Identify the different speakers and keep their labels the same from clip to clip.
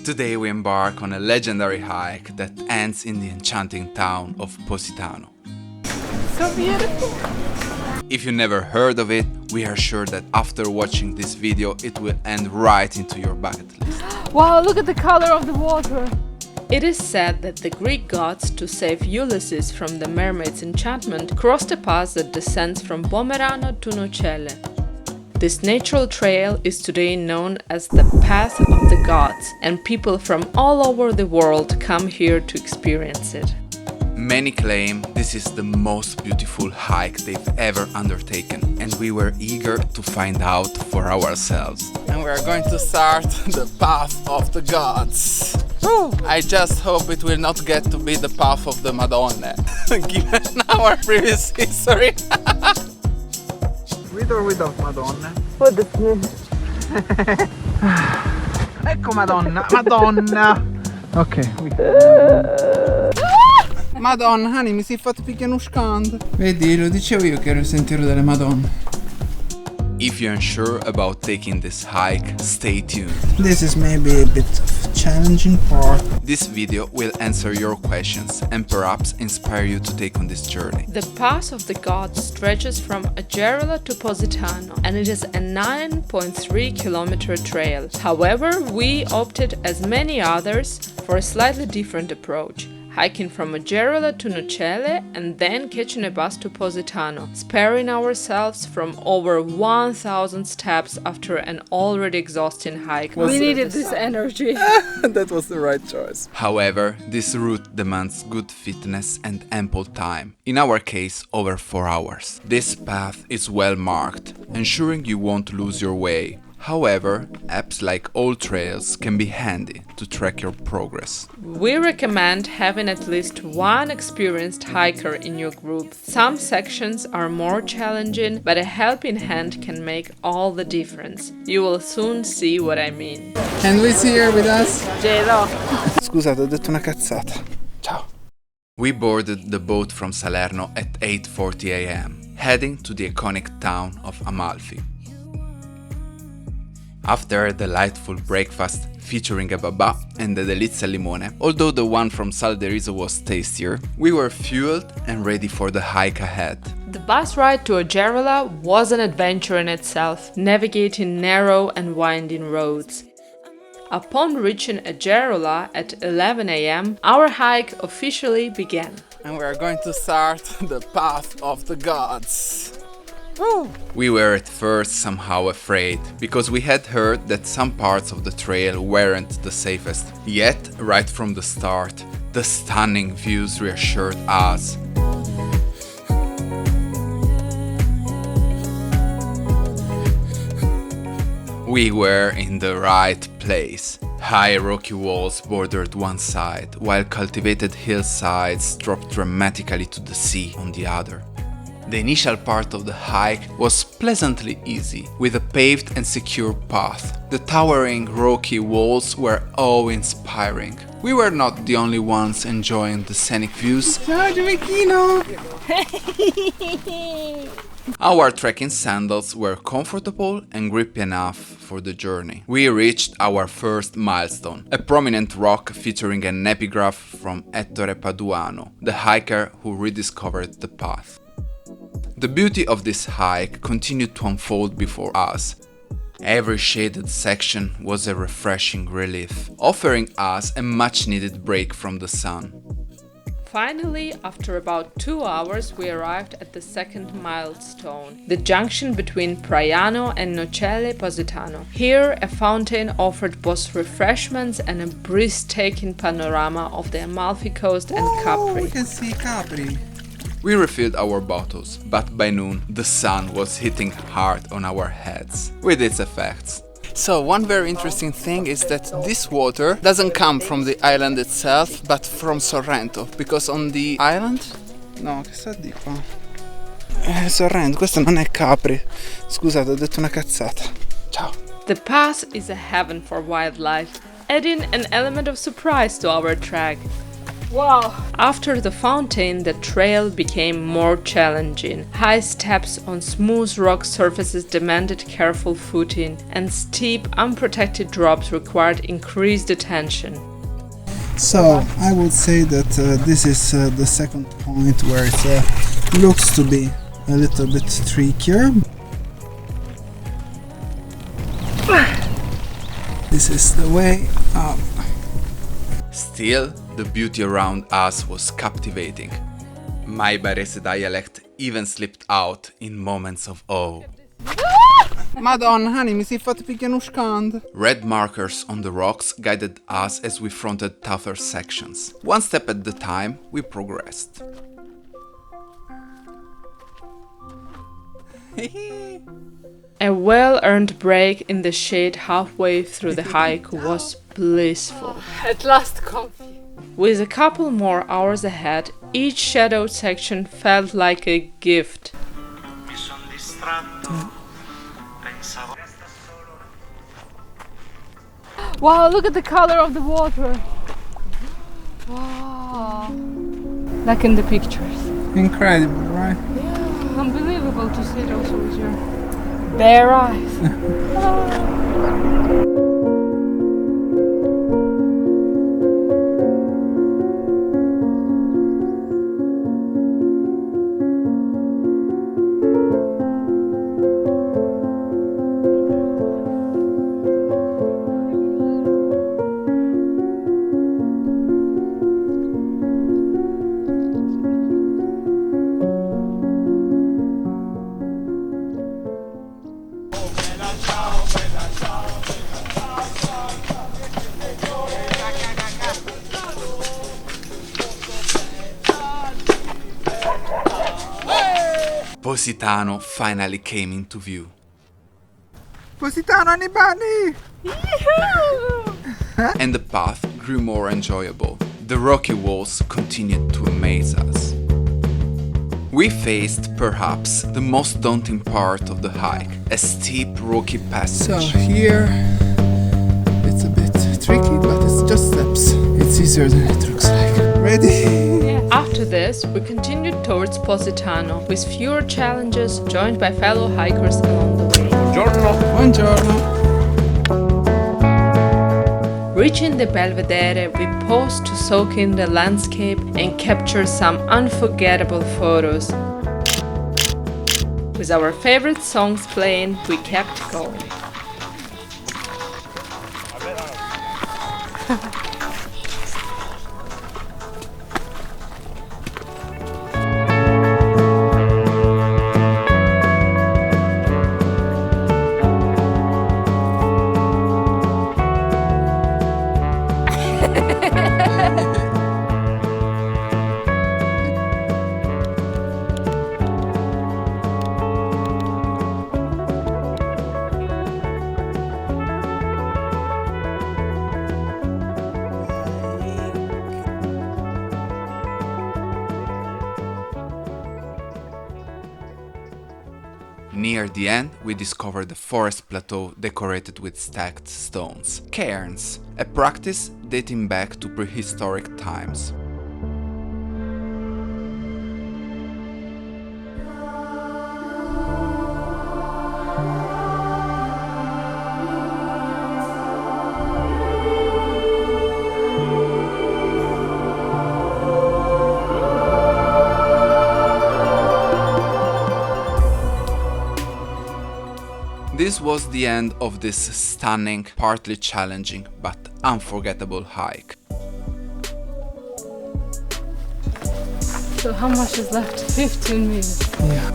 Speaker 1: Today we embark on a legendary hike that ends in the enchanting town of Positano.
Speaker 2: So beautiful!
Speaker 1: If you never heard of it, we are sure that after watching this video it will end right into your bucket list.
Speaker 2: Wow, look at the color of the water!
Speaker 3: It is said that the Greek gods, to save Ulysses from the mermaid's enchantment, crossed a pass that descends from Pomerano to Nocelle. This natural trail is today known as the Path of the Gods, and people from all over the world come here to experience it.
Speaker 1: Many claim this is the most beautiful hike they've ever undertaken, and we were eager to find out for ourselves.
Speaker 4: And we are going to start the Path of the Gods. Woo! I just hope it will not get to be the Path of the Madonna, given our previous history.
Speaker 5: With or without Madonna?
Speaker 2: What does mean?
Speaker 5: Ecco Madonna, Madonna! Ok,
Speaker 4: Madonna, honey, mi si è fatto picchiare uno scando. Vedi, lo dicevo io che era il sentiero delle Madonne.
Speaker 1: If you're unsure about taking this hike, stay tuned.
Speaker 4: This is maybe a bit of a challenging part.
Speaker 1: This video will answer your questions and perhaps inspire you to take on this journey.
Speaker 3: The Path of the Gods stretches from Agerola to Positano, and it is a 9.3 kilometer trail. However, we opted, as many others, for a slightly different approach, hiking from Agerola to Nocelle and then catching a bus to Positano, sparing ourselves from over 1,000 steps after an already exhausting hike.
Speaker 2: We needed this energy.
Speaker 4: That was the right choice.
Speaker 1: However, this route demands good fitness and ample time, in our case over 4 hours. This path is well marked, ensuring you won't lose your way. However, apps like all trails can be handy to track your progress.
Speaker 3: We recommend having at least one experienced hiker in your group. Some sections are more challenging, but a helping hand can make all the difference. You will soon see what I mean.
Speaker 4: And who's here with us?
Speaker 2: Gelo.
Speaker 4: Scusate, ho detto una cazzata. Ciao.
Speaker 1: We boarded the boat from Salerno at 8:40 a.m., heading to the iconic town of Amalfi. After a delightful breakfast featuring a babà and a delizia al limone, although the one from Salerno was tastier, we were fueled and ready for the hike ahead.
Speaker 3: The bus ride to Agerola was an adventure in itself, navigating narrow and winding roads. Upon reaching Agerola at 11 a.m., our hike officially began.
Speaker 4: And we are going to start the Path of the Gods. Woo!
Speaker 1: We were at first somehow afraid, because we had heard that some parts of the trail weren't the safest. Yet, right from the start, the stunning views reassured us. We were in the right place. High rocky walls bordered one side, while cultivated hillsides dropped dramatically to the sea on the other. The initial part of the hike was pleasantly easy, with a paved and secure path. The towering rocky walls were awe-inspiring. We were not the only ones enjoying the scenic views.
Speaker 4: Ciao, Giovechino!
Speaker 1: Our trekking sandals were comfortable and grippy enough for the journey. We reached our first milestone, a prominent rock featuring an epigraph from Ettore Paduano, the hiker who rediscovered the path. The beauty of this hike continued to unfold before us. Every shaded section was a refreshing relief, offering us a much-needed break from the sun.
Speaker 3: Finally, after about 2 hours, we arrived at the second milestone, the junction between Praiano and Nocelle Positano. Here, a fountain offered both refreshments and a breathtaking panorama of the Amalfi Coast and Capri.
Speaker 4: We can see Capri.
Speaker 1: We refilled our bottles, but by noon the sun was hitting hard on our heads, with its effects.
Speaker 4: So, one very interesting thing is that this water doesn't come from the island itself, but from Sorrento, because on the island... No, che sta di qua? Sorrento, questo non è Capri. Scusate, ho detto una cazzata. Ciao.
Speaker 3: The path is a heaven for wildlife, adding an element of surprise to our trek.
Speaker 2: Wow.
Speaker 3: After the fountain, the trail became more challenging. High steps on smooth rock surfaces demanded careful footing, and steep, unprotected drops required increased attention.
Speaker 4: So I would say that this is the second point where it looks to be a little bit trickier. This is the way up.
Speaker 1: Still, the beauty around us was captivating. My Barese dialect even slipped out in moments of awe.
Speaker 4: Madonna, honey, mi si fatto picchiare scand.
Speaker 1: Red markers on the rocks guided us as we fronted tougher sections. One step at a time, we progressed.
Speaker 3: A well-earned break in the shade halfway through the hike was blissful.
Speaker 2: At last comfy.
Speaker 3: With a couple more hours ahead, each shadowed section felt like a gift.
Speaker 6: Mi son distratto, pensavo.
Speaker 2: Wow, look at the color of the water. Wow. Like in the pictures.
Speaker 4: Incredible, right?
Speaker 2: Yeah, unbelievable to see it also with your bare eyes.
Speaker 1: Positano finally came into view.
Speaker 4: Positano, anybody?
Speaker 1: And the path grew more enjoyable. The rocky walls continued to amaze us. We faced perhaps the most daunting part of the hike, a steep rocky
Speaker 4: So
Speaker 1: passage.
Speaker 4: here it's a bit tricky, but it's just steps. It's easier than it looks like. Ready?
Speaker 3: After this, we continued towards Positano with fewer challenges, joined by fellow hikers along the way.
Speaker 4: Buongiorno.
Speaker 3: Reaching the Belvedere, we paused to soak in the landscape and capture some unforgettable photos. With our favorite songs playing, we kept going.
Speaker 1: Near the end, we discovered a forest plateau decorated with stacked stones. Cairns, a practice dating back to prehistoric times. This was the end of this stunning, partly challenging, but unforgettable hike.
Speaker 2: So how much is left? 15 minutes.
Speaker 4: Yeah.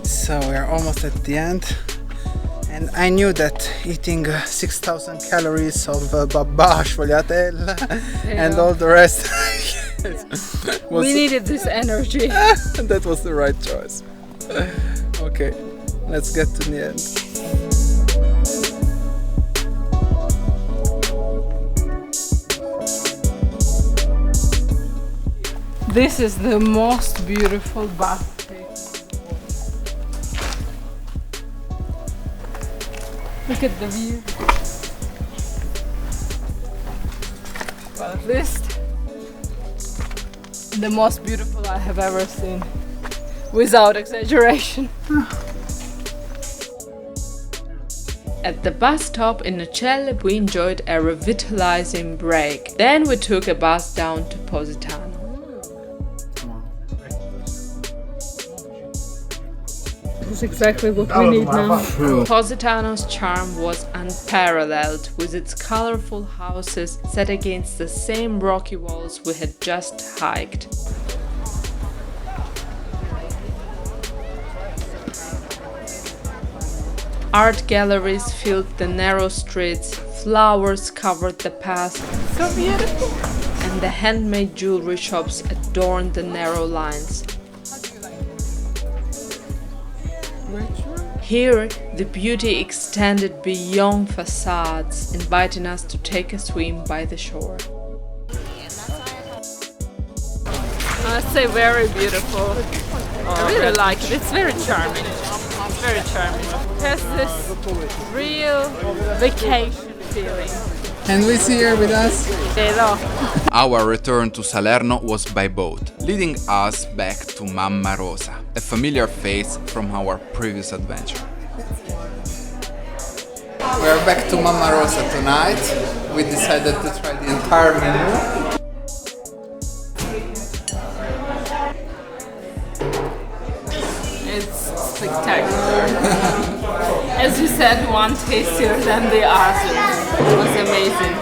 Speaker 4: So we are almost at the end. And I knew that eating 6,000 calories of babà, sfogliatella, and all the rest was,
Speaker 2: We needed this energy.
Speaker 4: that was the right choice. Okay, let's get to the end.
Speaker 2: This is the most beautiful bath. Look at the view. Well, at least the most beautiful I have ever seen, without exaggeration.
Speaker 3: At the bus stop in Nocelle, we enjoyed a revitalizing break. Then we took a bus down to Positano.
Speaker 2: This is exactly what we need now.
Speaker 3: Positano's charm was unparalleled, with its colorful houses set against the same rocky walls we had just hiked. Art galleries filled the narrow streets, flowers covered the paths,
Speaker 2: So beautiful.
Speaker 3: and the handmade jewelry shops adorned the narrow lines. Here, the beauty extended beyond facades, inviting us to take a swim by the shore.
Speaker 2: I'd say very beautiful. I really like it. It's very charming. It's very charming. It has this real vacation feeling.
Speaker 4: And we see her with us.
Speaker 2: Hello.
Speaker 1: Our return to Salerno was by boat, leading us back to Mamma Rosa, a familiar face from our previous adventure.
Speaker 4: We are back to Mamma Rosa tonight. We decided to try the entire menu.
Speaker 2: It's spectacular. As you said, one tastier than the others. It was amazing.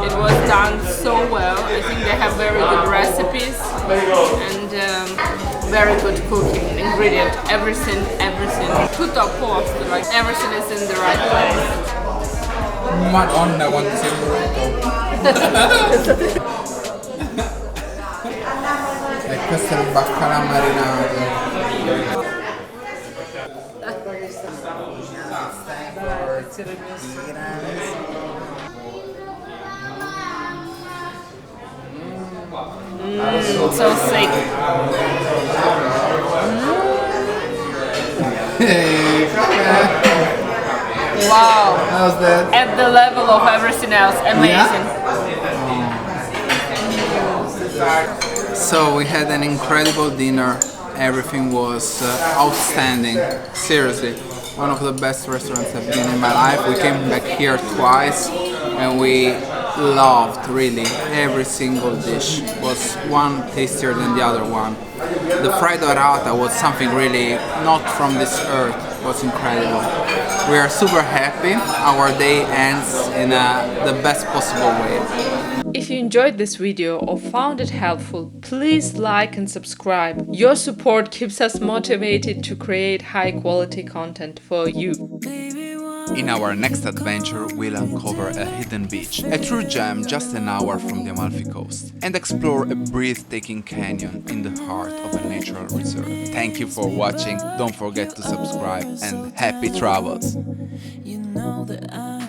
Speaker 2: It was done so well. I think they have very good recipes and very good cooking ingredient. Everything. Tutto a posto. Like everything is in the right place.
Speaker 4: Madonna, quanto sei brutto! E questo è il baccalà marinato.
Speaker 2: So sick. Wow.
Speaker 4: How's that?
Speaker 2: At the level of everything else. Amazing.
Speaker 4: So we had an incredible dinner. Everything was outstanding. Seriously, one of the best restaurants I've been in my life. We came back here twice and we loved really every single dish. Was one tastier than the other one. The fried dorata was something really not from this earth. It was incredible. We are super happy. Our day ends in the best possible way.
Speaker 3: If you enjoyed this video or found it helpful, please like and subscribe. Your support keeps us motivated to create high quality content for you.
Speaker 1: In our next adventure, we'll uncover a hidden beach, a true gem just an hour from the Amalfi Coast, and explore a breathtaking canyon in the heart of a natural reserve. Thank you for watching, don't forget to subscribe, and happy travels!
Speaker 7: You know that I